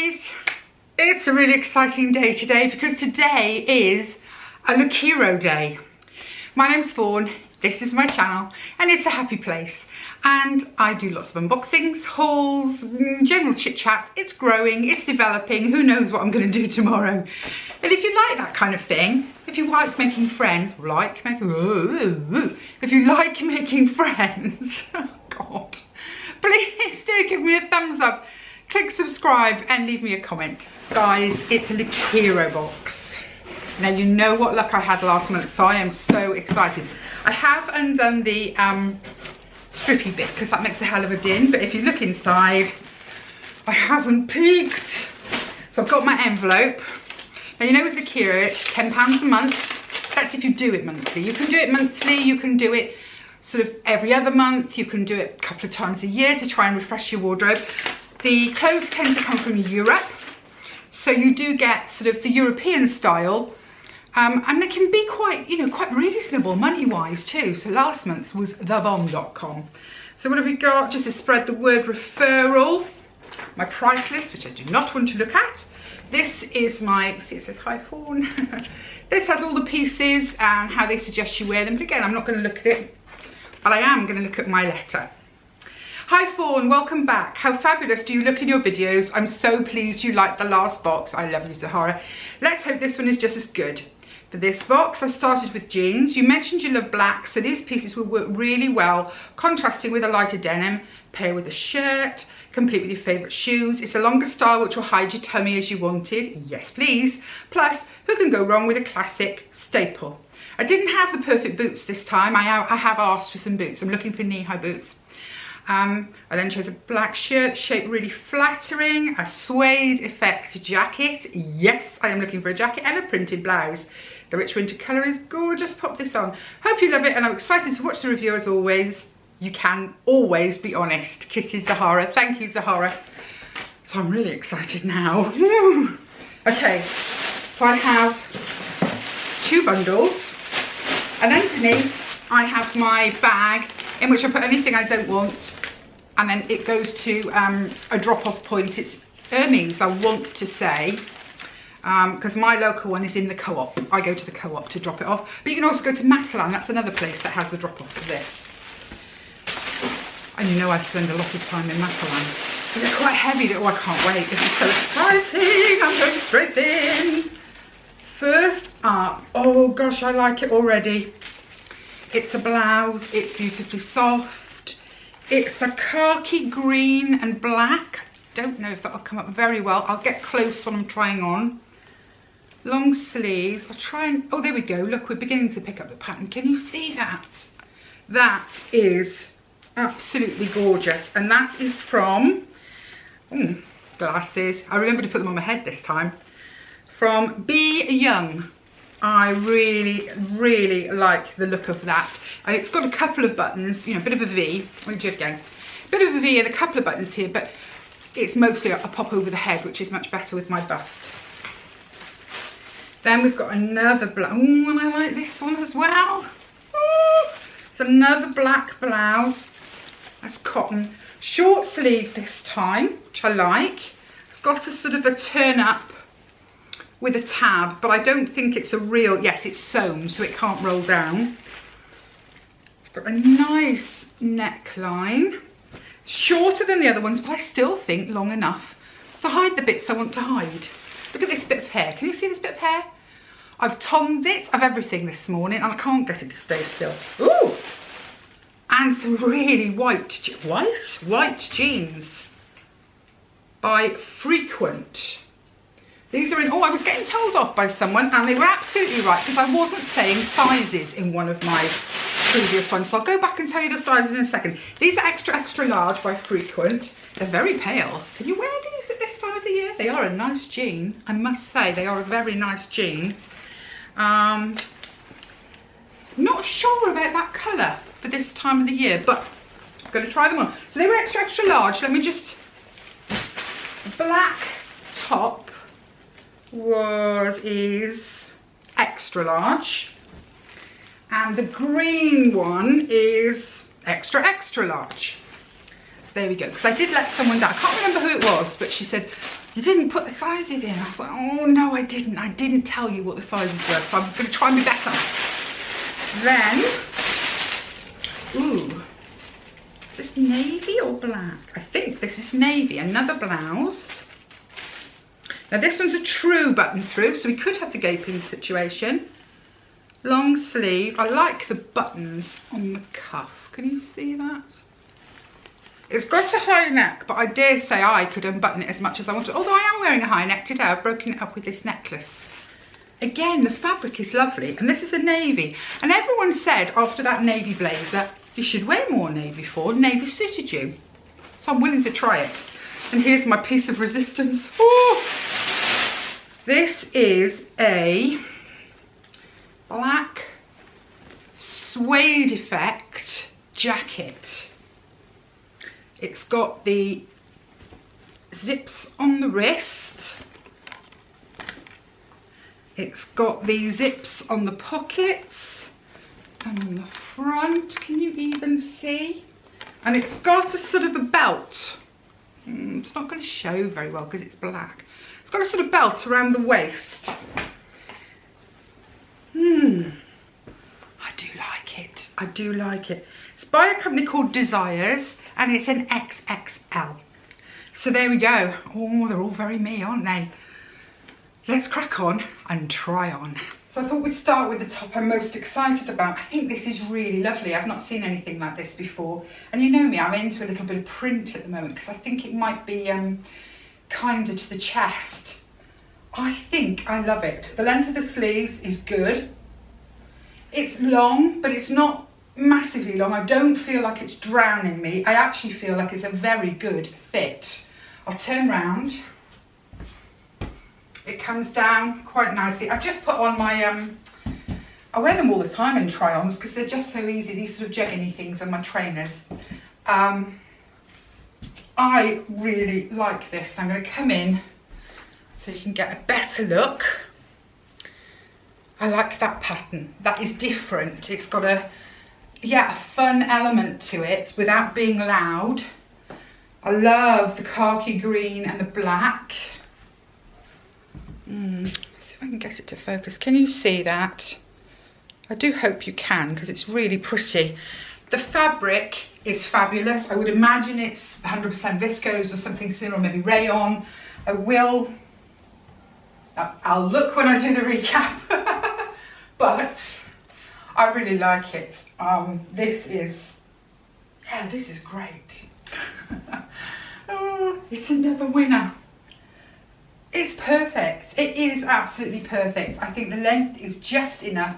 guys, it's a really exciting day today because today is a Lookiero day. My name's Fawn, this is my channel and it's a happy place, and I do lots of unboxings, hauls, general chit chat. It's growing, it's developing, who knows what I'm going to do tomorrow. And if you like that kind of thing, if you like making friends, if you like making friends, oh God, please do give me a thumbs up. Click subscribe and leave me a comment. Guys, it's a Lookiero box. Now you know what luck I had last month, so I am so excited. I have undone the strippy bit because that makes a hell of a din, but if you look inside, I haven't peeked. So I've got my envelope. Now you know with Lookiero it's £10 a month. That's if you do it monthly. You can do it monthly, you can do it sort of every other month, you can do it a couple of times a year to try and refresh your wardrobe. The clothes tend to come from Europe, so you do get sort of the European style, and they can be quite, you know, quite reasonable money-wise too. So last month was thebomb.com. So what have we got? Just to spread the word, referral, my price list, which I do not want to look at. This is my, see it says hi Fawn. This has all the pieces and how they suggest you wear them. But again, I'm not going to look at it, but I am going to look at my letter. Hi Fawn, welcome back. How fabulous do you look in your videos? I'm so pleased you liked the last box. I love you, Zahara. Let's hope this one is just as good. For this box, I started with jeans. You mentioned you love black, so these pieces will work really well, contrasting with a lighter denim, pair with a shirt, complete with your favourite shoes. It's a longer style which will hide your tummy as you wanted. Yes, please. Plus, who can go wrong with a classic staple? I didn't have the perfect boots this time. I have asked for some boots. I'm looking for knee-high boots. I then chose a black shirt, shaped really flattering, a suede effect jacket. Yes, I am looking for a jacket, and a printed blouse. The rich winter colour is gorgeous. Pop this on. Hope you love it, and I'm excited to watch the review as always. You can always be honest. Kisses, Zahara. Thank you, Zahara. So I'm really excited now. Woo. Okay, so I have 2 bundles, and underneath I have my bag in which I put anything I don't want, and then it goes to a drop-off point. It's Hermes, I want to say, because my local one is in the co-op. I go to the co-op to drop it off, but you can also go to Matalan. That's another place that has the drop-off for this. And you know I spend a lot of time in Matalan. So they're quite heavy. Oh, I can't wait. This is so exciting. I'm going straight in. First up, oh gosh, I like it already. It's a blouse, it's beautifully soft. It's a khaki green and black. Don't know if that'll come up very well. I'll get close when I'm trying on. Long sleeves. I'll try and, oh, there we go. Look, we're beginning to pick up the pattern. Can you see that? That is absolutely gorgeous. And that is from, glasses. I remember to put them on my head this time. From Be Young. I really, really like the look of that. It's got a couple of buttons, you know, a bit of a V. Let me do it again. A bit of a V and a couple of buttons here, but it's mostly a pop over the head, which is much better with my bust. Then we've got another black, and I like this one as well. Ooh, it's another black blouse. That's cotton. Short sleeve this time, which I like. It's got a sort of a turn up with a tab, but I don't think it's a real, yes, it's sewn, so it can't roll down. It's got a nice neckline. Shorter than the other ones, but I still think long enough to hide the bits I want to hide. Look at this bit of hair. Can you see this bit of hair? I've tongued it of everything this morning and I can't get it to stay still. Ooh! And some really white jeans by Frequent. These are in, oh, I was getting told off by someone and they were absolutely right because I wasn't saying sizes in one of my previous ones. So I'll go back and tell you the sizes in a second. These are extra, extra large by Frequent. They're very pale. Can you wear these at this time of the year? They are a nice jean. I must say, they are a very nice jean. Not sure about that colour for this time of the year, but I'm going to try them on. So they were extra, extra large. Let me just, black top is extra large, and the green one is extra, extra large. So there we go, because I did let someone down. I can't remember who it was, but she said, You didn't put the sizes in. I was like, oh no, I didn't tell you what the sizes were, so I'm going to try and be better. Then, ooh, is this navy or black? I think this is navy, another blouse. Now this one's a true button through, so we could have the gaping situation. Long sleeve. I like the buttons on the cuff. Can you see that? It's got a high neck, but I dare say I could unbutton it as much as I wanted. Although I am wearing a high neck today, I've broken it up with this necklace. Again, the fabric is lovely, and this is a navy. And everyone said after that navy blazer, you should wear more navy Fawn. Navy suited you. So I'm willing to try it. And here's my piece of resistance. Ooh. This is a black suede effect jacket. It's got the zips on the wrist. It's got the zips on the pockets and on the front. Can you even see? And it's got a sort of a belt. It's not going to show very well because it's black. It's got a sort of belt around the waist. I do like it. I do like it. It's by a company called Desires, and it's an XXL. So there we go. Oh, they're all very me, aren't they? Let's crack on and try on. So I thought we'd start with the top I'm most excited about. I think this is really lovely. I've not seen anything like this before. And you know me, I'm into a little bit of print at the moment because I think it might be kinder to the chest. I think I love it. The length of the sleeves is good. It's long, but it's not massively long. I don't feel like it's drowning me. I actually feel like it's a very good fit. I'll turn round. It comes down quite nicely. I've just put on my, I wear them all the time in try-ons because they're just so easy. These sort of jegging things are my trainers. I really like this. I'm going to come in so you can get a better look. I like that pattern. That is different. It's got a fun element to it without being loud. I love the khaki green and the black. Let's see if I can get it to focus. Can you see that? I do hope you can because it's really pretty. The fabric is fabulous. I would imagine it's 100% viscose or something similar, or maybe rayon. I'll look when I do the recap. But I really like it. This is great. Oh, it's another winner. It's perfect. It is absolutely perfect. I think the length is just enough.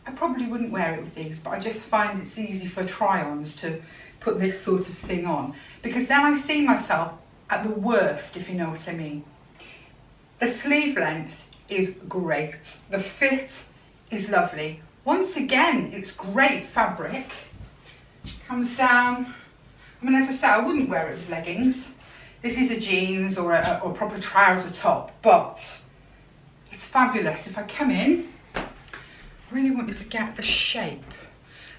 I probably wouldn't wear it with these, but I just find it's easy for try-ons to put this sort of thing on, because then I see myself at the worst, if you know what I mean. The sleeve length is great. The fit is lovely. Once again, it's great fabric. Comes down. I mean, as I say, I wouldn't wear it with leggings. This is a jeans or a proper trouser top, but it's fabulous. If I come in, I really want you to get the shape.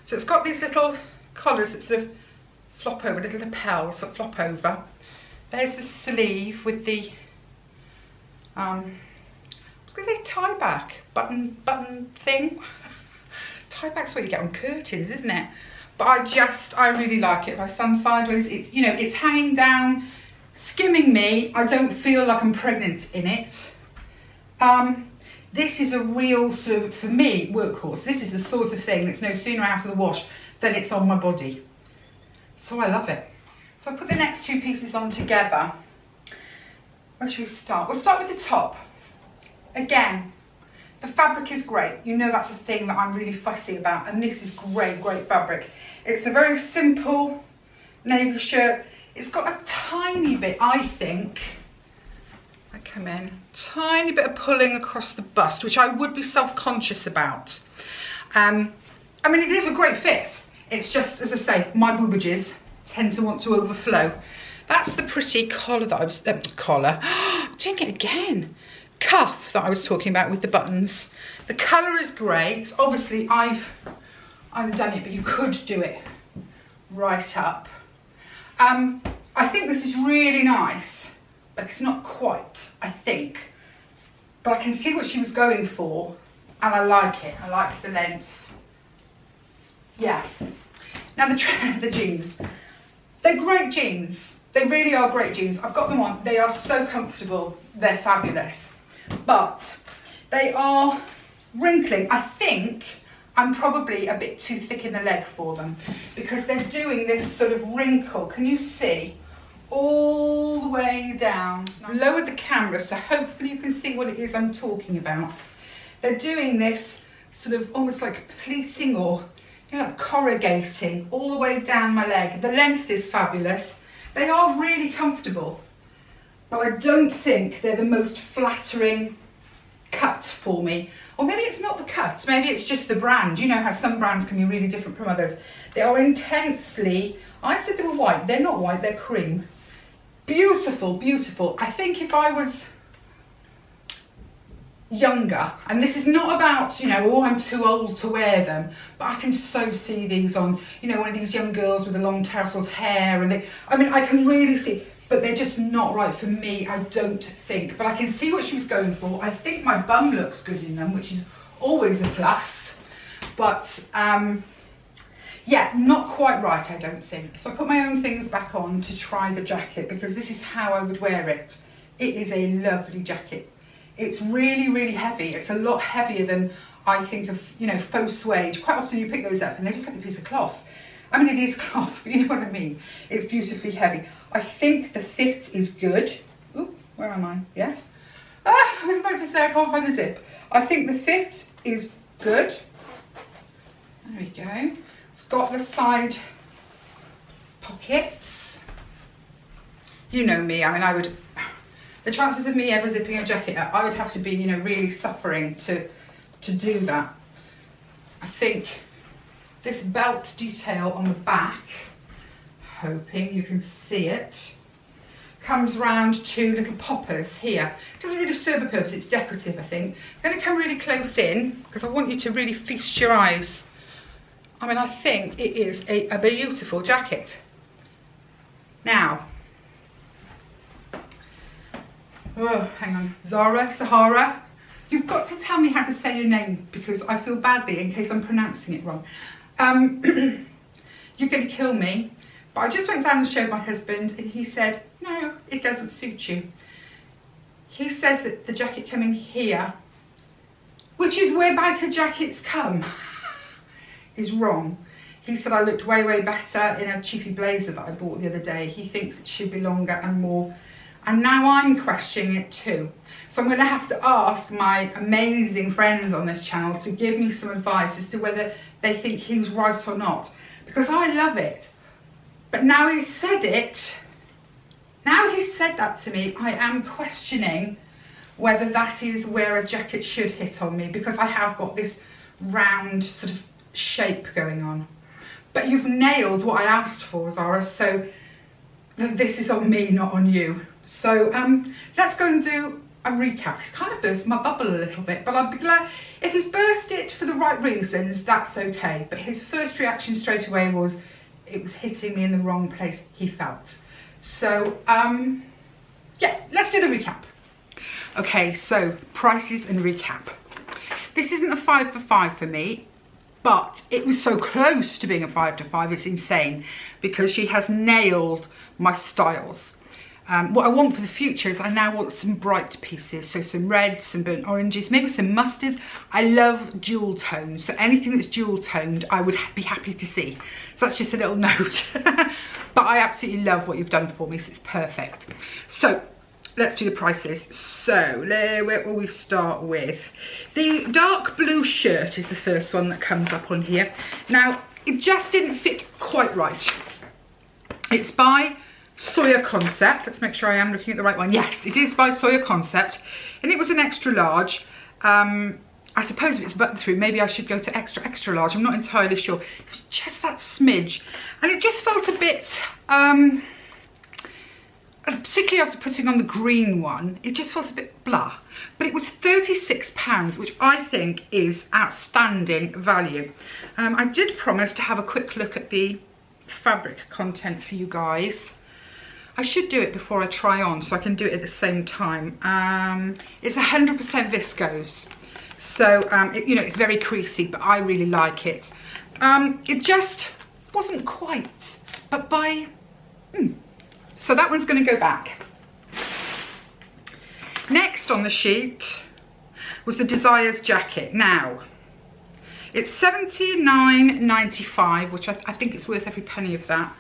So it's got these little collars that sort of flop over, little lapels that flop over. There's the sleeve with the, I was going to say tie back, button thing. Tie back's what you get on curtains, isn't it? But I really like it. If I stand sideways, it's, you know, it's hanging down, skimming me. I don't feel like I'm pregnant in it. This is a real sort of, for me, workhorse. This is the sort of thing that's no sooner out of the wash than it's on my body. So I love it. So I put the next two pieces on together. Where should we start? We'll start with the top. Again, the fabric is great. You know that's a thing that I'm really fussy about, and this is great fabric. It's a very simple navy shirt. It's got a tiny bit, I think, I come in, tiny bit of pulling across the bust, which I would be self-conscious about. I mean, it is a great fit. It's just, as I say, my boobages tend to want to overflow. That's the pretty collar that I was, doing it again. Cuff that I was talking about with the buttons. The colour is great. Obviously, I've done it, but you could do it right up. I think this is really nice but it's not quite, I think. But I can see what she was going for, and I like it. I like the length. Yeah. Now the jeans. They're great jeans. They really are great jeans. I've got them on. They are so comfortable. They're fabulous. But they are wrinkling. I think I'm probably a bit too thick in the leg for them because they're doing this sort of wrinkle. Can you see? All the way down. I've lowered the camera so hopefully you can see what it is I'm talking about. They're doing this sort of almost like pleating or, you know, like corrugating all the way down my leg. The length is fabulous. They are really comfortable, but I don't think they're the most flattering cut for me. Or maybe it's not the cut, maybe it's just the brand. You know how some brands can be really different from others. They are intensely, I said they were white, they're not white, they're cream. Beautiful, beautiful. I think if I was younger, and this is not about, you know, oh, I'm too old to wear them, but I can so see these on, you know, one of these young girls with the long tousled hair, and I mean, I can really see, but they're just not right for me, I don't think. But I can see what she was going for. I think my bum looks good in them, which is always a plus, but yeah, not quite right, I don't think. So I put my own things back on to try the jacket because this is how I would wear it. It is a lovely jacket. It's really, really heavy. It's a lot heavier than I think of, you know, faux suede. Quite often you pick those up and they're just like a piece of cloth. I mean, it is cloth, but you know what I mean. It's beautifully heavy. I think the fit is good. Ooh, where am I? Yes. Ah, I was about to say I can't find the zip. I think the fit is good. There we go. It's got the side pockets. You know me, I mean, I would, the chances of me ever zipping a jacket up, I would have to be, you know, really suffering to do that. I think this belt detail on the back, hoping you can see it, comes round two little poppers here. It doesn't really serve a purpose, it's decorative, I think. I'm going to come really close in because I want you to really feast your eyes. I mean, I think it is a beautiful jacket. Now, oh, hang on, Sahara, you've got to tell me how to say your name because I feel badly in case I'm pronouncing it wrong. You're going to kill me, but I just went down and showed my husband and he said, no, it doesn't suit you. He says that the jacket coming here, which is where biker jackets come, is wrong. He said I looked way, way better in a cheapy blazer that I bought the other day. He thinks it should be longer and more. And now I'm questioning it too. So I'm going to have to ask my amazing friends on this channel to give me some advice as to whether they think he's right or not. Because I love it. But now he's said it, now he's said that to me, I am questioning whether that is where a jacket should hit on me because I have got this round sort of shape going on. But you've nailed what I asked for, Zara, so this is on me, not on you. So let's go and do a recap. He's kind of burst my bubble a little bit, but I'd be glad if he's burst it for the right reasons, that's okay. But his first reaction straight away was it was hitting me in the wrong place, he felt. So yeah, let's do the recap. Okay, so prices and recap. This isn't a 5 for 5 for me, but it was so close to being a 5 to 5, it's insane because she has nailed my styles. What I want for the future is I now want some bright pieces, so some reds, some burnt oranges, maybe some mustards. I love dual tones, so anything that's dual toned I would be happy to see. So that's just a little note. But I absolutely love what you've done for me, so it's perfect. So let's do the prices. So where will we start with? The dark blue shirt is the first one that comes up on here. Now, it just didn't fit quite right. It's by Sawyer Concept. Let's make sure I am looking at the right one. Yes, it is by Sawyer Concept, and it was an extra large. I suppose if it's button through, maybe I should go to extra large. I'm not entirely sure. It was just that smidge, and it just felt a bit, particularly after putting on the green one, it just felt a bit blah. But it was £36, which I think is outstanding value. I did promise to have a quick look at the fabric content for you guys. I should do it before I try on so I can do it at the same time. It's 100% viscose. So, you know, it's very creasy, but I really like it. It just wasn't quite, but so that one's going to go back. Next on the sheet was the Desires jacket. Now, it's $79.95, which I think it's worth every penny of that.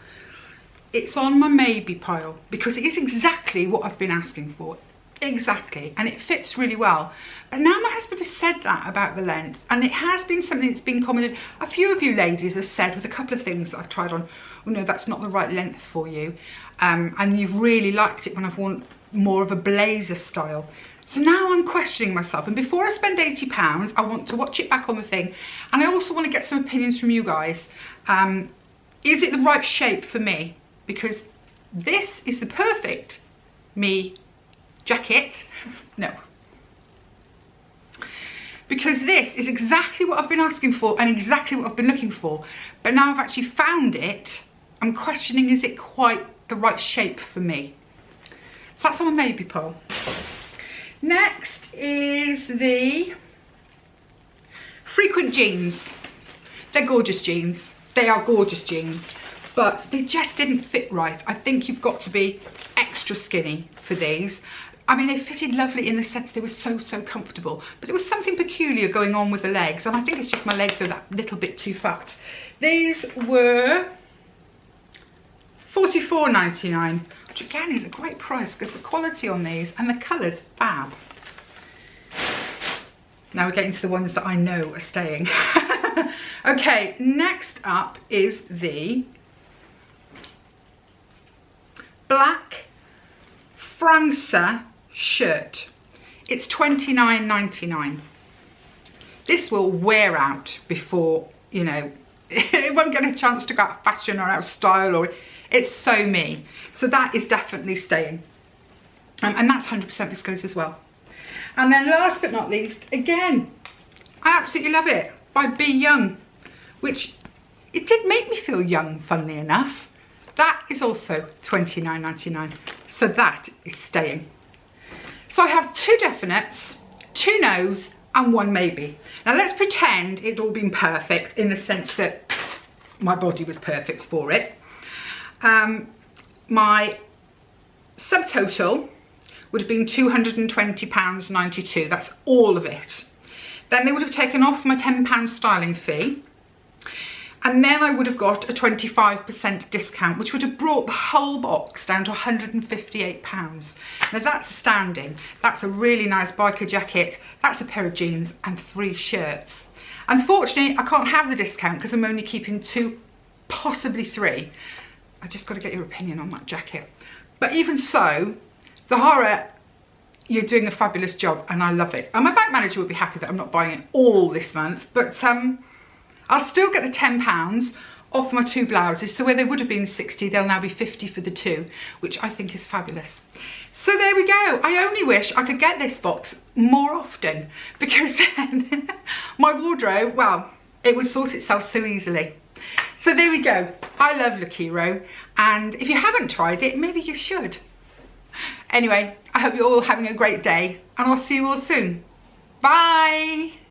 It's on my maybe pile because it is exactly what I've been asking for. Exactly, and it fits really well. But now my husband has said that about the length, and it has been something that's been commented. A few of you ladies have said with a couple of things that I've tried on, oh no, that's not the right length for you. And you've really liked it when I've worn more of a blazer style. So now I'm questioning myself, and before I spend £80, I want to watch it back on the thing, and I also want to get some opinions from you guys. Is it the right shape for me? Because this is the perfect me jacket. No. Because this is exactly what I've been asking for and exactly what I've been looking for. But now I've actually found it, I'm questioning, is it quite the right shape for me? So that's on my maybe pile. Next is the Frequent jeans. They're gorgeous jeans. They are gorgeous jeans, but they just didn't fit right. I think you've got to be extra skinny for these. I mean, they fitted lovely in the sense they were so comfortable, but there was something peculiar going on with the legs, and I think it's just my legs are that little bit too fat. These were $44.99, which again is a great price because the quality on these and the colours, fab. Now we're getting to the ones that I know are staying. Okay, next up is the black Franca shirt. It's $29.99. This will wear out before, you know, it won't get a chance to go out of fashion or out of style, or it's so me. So that is definitely staying. And that's 100% viscose as well. And then last but not least, again, I absolutely love it, by Be Young, which it did make me feel young, funnily enough. That is also $29.99. So that is staying. So I have 2 definites, 2 no's, and 1 maybe. Now let's pretend it'd all been perfect in the sense that my body was perfect for it. My subtotal would have been £220.92. That's all of it. Then they would have taken off my £10 styling fee. And then I would have got a 25% discount, which would have brought the whole box down to £158. Now that's astounding. That's a really nice biker jacket. That's a pair of jeans and 3 shirts. Unfortunately, I can't have the discount because I'm only keeping 2, possibly 3. I just got to get your opinion on that jacket. But even so, Zahara, you're doing a fabulous job and I love it. And my bank manager would be happy that I'm not buying it all this month, but I'll still get the £10 off my 2 blouses. So where they would have been 60, they'll now be 50 for the 2, which I think is fabulous. So there we go. I only wish I could get this box more often, because then my wardrobe, well, it would sort itself so easily. So there we go. I love Lookiero, and if you haven't tried it, maybe you should. Anyway, I hope you're all having a great day, and I'll see you all soon. Bye.